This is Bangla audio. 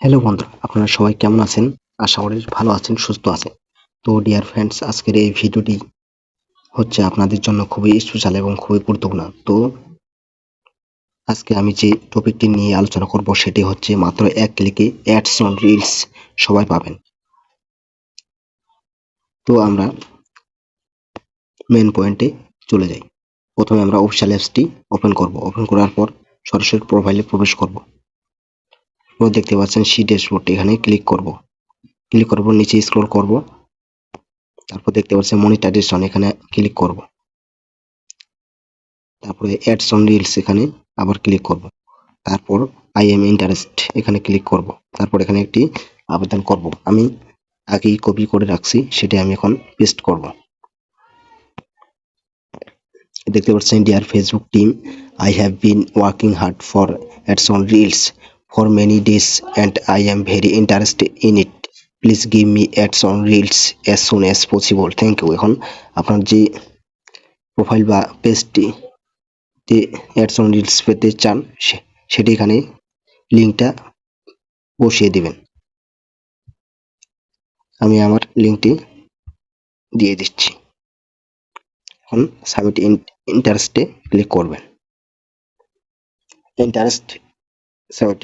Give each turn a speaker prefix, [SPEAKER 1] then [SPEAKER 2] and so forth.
[SPEAKER 1] হ্যালো বন্ধুরা, আপনারা সবাই কেমন আছেন? আশা করি ভালো আছেন, সুস্থ আছেন। তো ডিয়ার ফ্রেন্ডস, আজকের এই ভিডিওটি হচ্ছে আপনাদের জন্য খুবই স্পেশাল এবং খুবই গুরুত্বপূর্ণ। তো আজকে আমি যে টপিকটি নিয়ে আলোচনা করব সেটি হচ্ছে মাত্র এক ক্লিকে অ্যাডস অন রিলস সবাই পাবেন। তো আমরা মেন পয়েন্টে চলে যাই। প্রথমে আমরা অফিসিয়াল অ্যাপসটি ওপেন করার পর সরাসরি প্রোফাইলে প্রবেশ করব। তো দেখতে পাচ্ছেন সি ড্যাশবোর্ড, এখানে ক্লিক করব, নিচে স্ক্রল করব, তারপর দেখতে পাচ্ছেন মনিটাইজেশন, এখানে ক্লিক করব, তারপরে অ্যাডস অন রিলস এখানে আবার ক্লিক করব, তারপর আই এম ইন্টারেস্ট এখানে ক্লিক করব, তারপর এখানে একটি আবেদন করব। আমি আগেই কপি করে রাখছি, সেটা আমি এখন পেস্ট করব। দেখতে পাচ্ছেন, dear Facebook team, I have been working hard for ads on reels for many days and I am very interested in it. Please give me ads on reels as soon as possible. Thank you. এখন আপনার যে প্রোফাইল বা পেজটি অ্যাডস অন রিলস পেতে চান সেটি এখানে লিঙ্কটা বসিয়ে দিবেন। আমি আমার লিঙ্কটি দিয়ে দিচ্ছি। এখন সাবমিট ইন্টারেস্টে ক্লিক করবেন। Interest submit